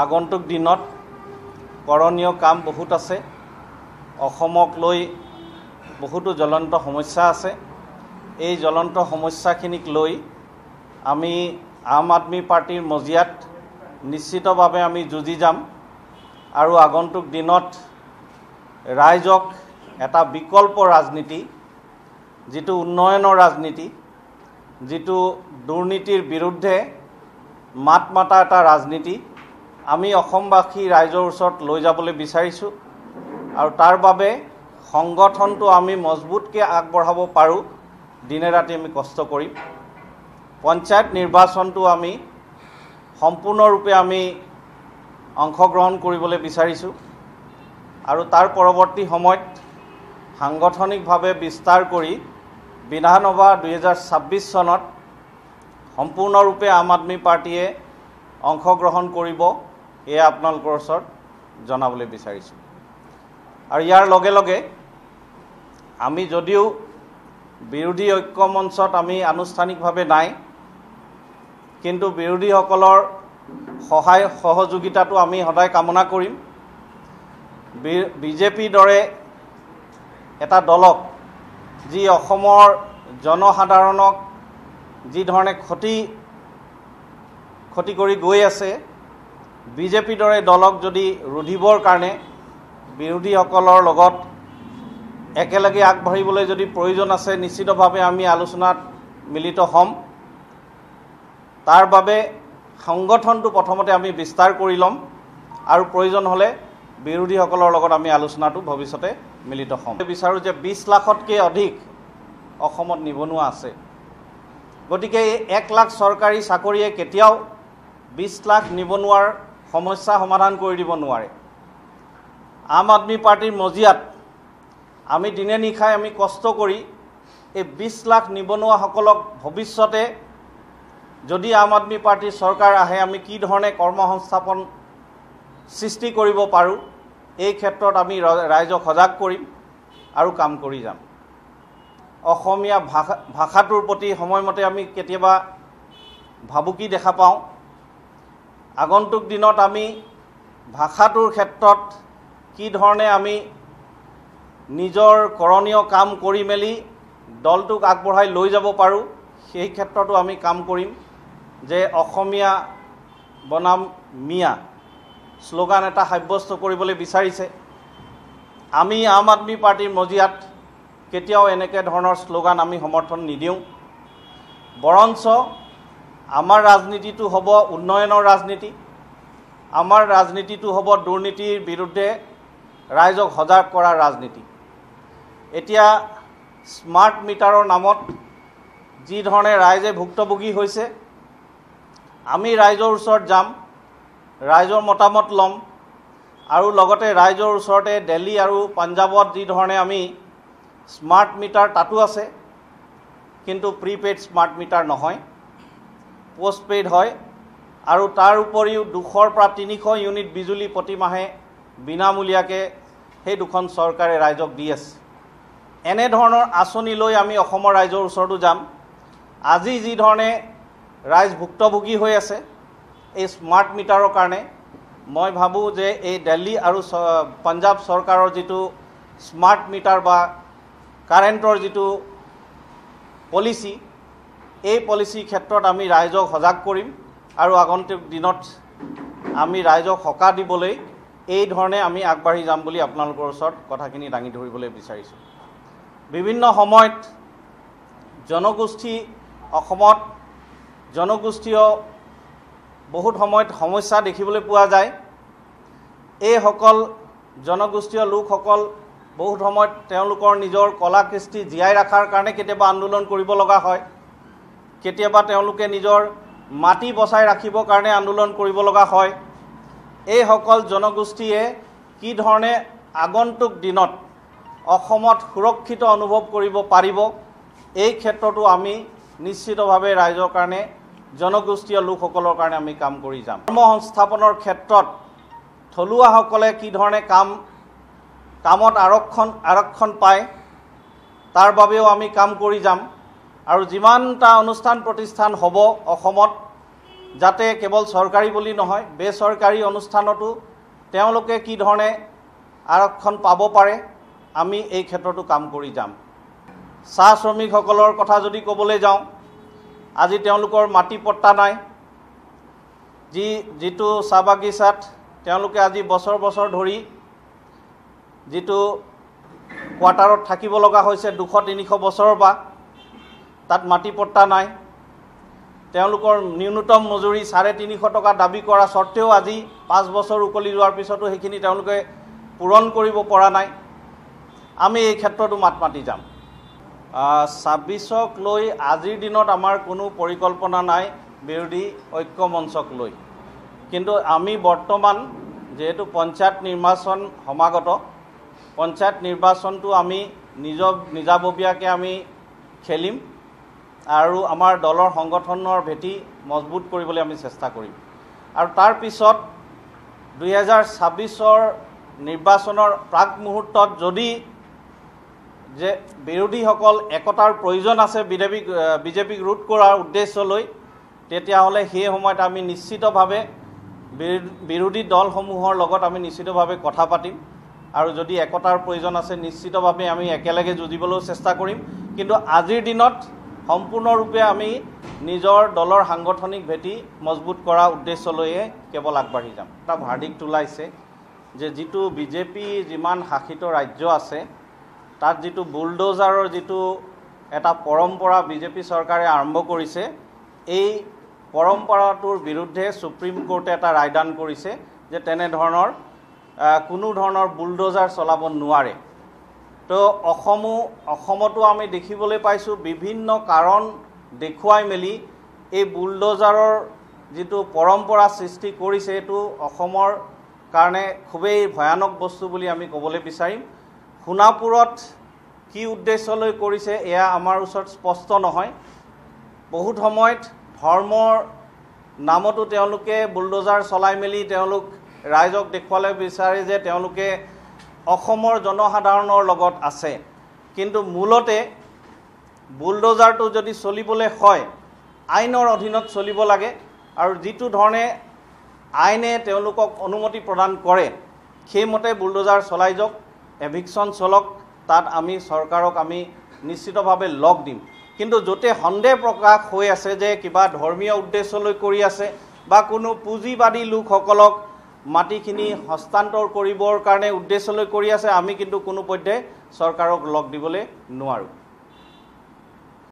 আগন্তুক দিনত করণীয় কাম বহুত আছে। অসমক লৈ বহুতো জ্বলন্ত সমস্যা আছে। এই জ্বলন্ত সমস্যাখিনিক লৈ আমি আম আদমি পাৰ্টিৰ মজিয়াত নিশ্চিতভাৱে আমি যুঁজি যাম আৰু আগন্তুক দিনত ৰাইজক এটা বিকল্প ৰাজনীতি, যিটো উন্নয়নৰ ৰাজনীতি, যিটো দুৰ্নীতিৰ বিৰুদ্ধে মাত মাতা এটা ৰাজনীতি আমি অসমবাসী ৰাইজৰ ওচৰত লৈ যাবলৈ বিচাৰিছোঁ। আৰু তাৰ বাবে সংগঠনটো আমি মজবুতকৈ আগবঢ়াব পাৰোঁ, দিনে ৰাতি আমি কষ্ট কৰিম। পঞ্চায়ত নিৰ্বাচনটো আমি সম্পূৰ্ণৰূপে আমি অংশগ্ৰহণ কৰিবলৈ বিচাৰিছোঁ আৰু তাৰ পৰৱৰ্তী সময়ত সাংগঠনিকভাৱে বিস্তাৰ কৰি বিধানসভা 2026 চনত সম্পূৰ্ণৰূপে আম আদমি পাৰ্টিয়ে অংশগ্ৰহণ কৰিব, এয়া আপোনালোকৰ ওচৰত জনাবলৈ বিচাৰিছোঁ। আৰু ইয়াৰ লগে লগে আমি যদিও বিৰোধী ঐক্য মঞ্চত আমি আনুষ্ঠানিকভাৱে নাই, কিন্তু বিৰোধীসকলৰ সহায় সহযোগিতাটো আমি সদায় কামনা কৰিম। বিজেপিৰ দৰে এটা দলক, যি অসমৰ জনসাধাৰণক যি ধৰণে ক্ষতি কৰি গৈ আছে, বিজেপিৰ দৰে দলক যদি ৰুধিবৰ কাৰণে বিৰোধীসকলৰ লগত একেলগে আগবাঢ়িবলৈ যদি প্ৰয়োজন আছে, নিশ্চিতভাৱে আমি আলোচনাত মিলিত হ'ম। তাৰ বাবে সংগঠনটো প্ৰথমতে আমি বিস্তাৰ কৰি ল'ম আৰু প্ৰয়োজন হ'লে বিৰোধীসকলৰ লগত আমি আলোচনাটো ভৱিষ্যতে মিলিত হ'ম। বিচাৰোঁ যে 20 লাখতকৈ অধিক অসমত নিবনুৱা আছে। গতিকে এই 1 লাখ চৰকাৰী চাকৰিয়ে কেতিয়াও 20 লাখ নিবনুৱাৰ সমস্যা সমাধান কৰি দিব নোৱাৰে। আম আদমি পাৰ্টিৰ মজিয়াত আমি দিনে নিশাই আমি কষ্ট কৰি এই 20 লাখ নিবনুৱাসকলক ভৱিষ্যতে যদি আম আদমি পাৰ্টিৰ চৰকাৰ আহে, আমি কি ধৰণে কৰ্মসংস্থাপন সৃষ্টি কৰিব পাৰোঁ, এই ক্ষেত্ৰত আমি ৰাইজক সজাগ কৰিম আৰু কাম কৰি যাম। অসমীয়া ভাষাটোৰ প্ৰতি সময়মতে আমি কেতিয়াবা ভাবুকি দেখা পাওঁ। আগন্তুক দিনত আমি ভাষাটোৰ ক্ষেত্ৰত কি ধৰণে আমি নিজৰ কৰণীয় কাম কৰি মেলি দলটোক আগবঢ়াই লৈ যাব পাৰোঁ, সেই ক্ষেত্ৰতো আমি কাম কৰিম। যে অসমীয়া বনাম মিয়া শ্লোগান এটা সাব্যস্ত কৰিবলৈ বিচাৰিছে। আমি আম আদমি পাৰ্টিৰ মজিয়াত কেতিয়াও এনেকৈ ধৰণৰ শ্লোগান আমি সমৰ্থন নিদিওঁ। বৰঞ্চ আমাৰ ৰাজনীতিটো হ'ব উন্নয়নৰ ৰাজনীতি, আমাৰ ৰাজনীতিটো হ'ব দুৰ্নীতিৰ বিৰুদ্ধে ৰাইজক সজাগ কৰাৰ ৰাজনীতি। এতিয়া স্মাৰ্ট মিটাৰৰ নামত যি ধৰণে ৰাইজে ভুক্তভোগী হৈছে, আমি ৰাইজৰ ওচৰত যাম, ৰাইজৰ মতামত ল'ম আৰু লগতে ৰাইজৰ ওচৰতে দিল্লী আৰু পাঞ্জাৱত যি ধৰণে আমি স্মাৰ্ট মিটাৰ তাতো আছে, কিন্তু প্ৰিপেইড স্মাৰ্ট মিটাৰ নহয়, পোষ্টপেইড হয়। আৰু তাৰ উপৰিও 200ৰ পৰা 300 ইউনিট বিজুলী প্ৰতিমাহে বিনামূলীয়াকৈ সেই দুখন চৰকাৰে ৰাইজক দি আছে। এনেধৰণৰ আঁচনি লৈ আমি অসমৰ ৰাইজৰ ওচৰতো যাম। আজি যি ধৰণে ৰাইজ ভুক্তভোগী হৈ আছে এই স্মাৰ্ট মিটাৰৰ কাৰণে, মই ভাবোঁ যে এই দিল্লী আৰু পাঞ্জাৱ চৰকাৰৰ যিটো স্মাৰ্ট মিটাৰ বা কাৰেণ্টৰ যিটো পলিচি, এই পলিচিৰ ক্ষেত্ৰত আমি ৰাইজক সজাগ কৰিম আৰু আগন্তুক দিনত আমি ৰাইজক সকাহ দিবলৈ এই ধৰণে আমি আগবাঢ়ি যাম বুলি আপোনালোকৰ ওচৰত কথাখিনি দাঙি ধৰিবলৈ বিচাৰিছোঁ। বিভিন্ন সময়ত অসমত জনগোষ্ঠীয় বহুত সময়ত সমস্যা দেখিবলৈ পোৱা যায়। এইসকল জনগোষ্ঠীয় লোকসকল বহুত সময়ত তেওঁলোকৰ নিজৰ কলা কৃষ্টি জীয়াই ৰখাৰ কাৰণে কেতিয়াবা আন্দোলন কৰিব লগা হয়, কেতিয়াবা তেওঁলোকে নিজৰ মাটি বচাই ৰাখিবৰ কাৰণে আন্দোলন কৰিব লগা হয়। এইসকল জনগোষ্ঠীয়ে কি ধৰণে আগন্তুক দিনত অসমত সুৰক্ষিত অনুভৱ কৰিব পাৰিব, এই ক্ষেত্ৰতো আমি নিশ্চিতভাৱে ৰাইজৰ কাৰণে, জনগোষ্ঠীয় লোকসকলৰ কাৰণে আমি কাম কৰি যাম। কৰ্মসংস্থাপনৰ ক্ষেত্ৰত থলুৱাসকলে কি ধৰণে কামত আৰক্ষণ পায়, তাৰ বাবেও আমি কাম কৰি যাম। আৰু যিমানটা অনুষ্ঠান প্ৰতিষ্ঠান হ'ব অসমত, যাতে কেৱল চৰকাৰী বুলি নহয় বেচৰকাৰী অনুষ্ঠানতো তেওঁলোকে কি ধৰণে আৰক্ষণ পাব পাৰে আমি এই ক্ষেত্ৰতো কাম কৰি যাম। চাহ শ্ৰমিকসকলৰ কথা যদি ক'বলৈ যাওঁ, আজি তেওঁলোকৰ মাটি পট্টা নাই। যিটো চাহ বাগিচাত তেওঁলোকে আজি বছৰ বছৰ ধৰি যিটো কোৱাৰ্টাৰত থাকিব লগা হৈছে 200-300 বছৰৰ পৰা, তাত মাটি পট্টা নাই। তেওঁলোকৰ ন্যূনতম মজুৰি 350 টকা দাবী কৰা স্বত্তেও আজি 5 বছৰ উকলি যোৱাৰ পিছতো সেইখিনি তেওঁলোকে পূৰণ কৰিব পৰা নাই। আমি এই ক্ষেত্ৰতো মাত মাতি যাম। 26ক লৈ আজিৰ দিনত আমাৰ কোনো পৰিকল্পনা নাই বিৰোধী ঐক্য মঞ্চক লৈ, কিন্তু আমি বৰ্তমান যেহেতু পঞ্চায়ত নিৰ্বাচন সমাগত, পঞ্চায়ত নিৰ্বাচনটো আমি নিজাববীয়াকৈ আমি খেলিম আৰু আমাৰ দলৰ সংগঠনৰ ভেটি মজবুত কৰিবলৈ আমি চেষ্টা কৰিম। আৰু তাৰ পিছত 2026ৰ নিৰ্বাচনৰ প্ৰাক মুহূৰ্তত যদি যে বিৰোধীসকল একতাৰ প্ৰয়োজন আছে বিজেপিক ৰোধ কৰাৰ উদ্দেশ্য লৈ, তেতিয়াহ'লে সেই সময়ত আমি নিশ্চিতভাৱে বিৰোধী দলসমূহৰ লগত আমি নিশ্চিতভাৱে কথা পাতিম আৰু যদি একতাৰ প্ৰয়োজন আছে নিশ্চিতভাৱে আমি একেলগে যুঁজিবলৈও চেষ্টা কৰিম। কিন্তু আজিৰ দিনত সম্পূৰ্ণৰূপে আমি নিজৰ দলৰ সাংগঠনিক ভেটি মজবুত কৰা উদ্দেশ্য লৈয়ে কেৱল আগবাঢ়ি যাম। এটা ভাৰ্ডিক্ট ওলাইছে যে যিটো বিজেপি যিমান শাসিত ৰাজ্য আছে তাত যিটো বুলডোজাৰৰ যিটো এটা পৰম্পৰা বিজেপি চৰকাৰে আৰম্ভ কৰিছে, এই পৰম্পৰাটোৰ বিৰুদ্ধে সুপ্ৰিম কোৰ্টে এটা ৰায়দান কৰিছে যে তেনেধৰণৰ কোনো ধৰণৰ বুলডোজাৰ চলাব নোৱাৰে। তো অসমতো আমি দেখিবলৈ পাইছোঁ বিভিন্ন কাৰণ দেখুৱাই মেলি এই বুলডোজাৰৰ যিটো পৰম্পৰা সৃষ্টি কৰিছে এইটো অসমৰ কাৰণে খুবেই ভয়ানক বস্তু বুলি আমি ক'বলৈ বিচাৰিম। সোণাপুৰত কি উদ্দেশ্য লৈ কৰিছে এয়া আমাৰ ওচৰত স্পষ্ট নহয়। বহুত সময়ত ধৰ্মৰ নামতো তেওঁলোকে বুলডোজাৰ চলাই মেলি তেওঁলোক ৰাইজক দেখুৱাবলৈ বিচাৰে যে তেওঁলোকে অসমৰ জনসাধাৰণৰ লগত আছে, কিন্তু মূলতে বুলডোজাৰটো যদি চলিবলৈ হয় আইনৰ অধীনত চলিব লাগে আৰু যিটো ধৰণে আইনে তেওঁলোকক অনুমতি প্ৰদান কৰে সেইমতে বুলডোজাৰ চলাই যাওক, এভিকশ্যন চলক, তাত আমি চৰকাৰক আমি নিশ্চিতভাৱে লগ দিম। কিন্তু য'তে সন্দেহ প্ৰকাশ হৈ আছে যে কিবা ধৰ্মীয় উদ্দেশ্য লৈ কৰি আছে বা কোনো পুঁজিবাদী লোকসকলক মাটিখিনি হস্তান্তৰ কৰিবৰ কাৰণে উদ্দেশ্য লৈ কৰি আছে, আমি কিন্তু কোনোপধ্যে চৰকাৰক লগ দিবলৈ নোৱাৰোঁ।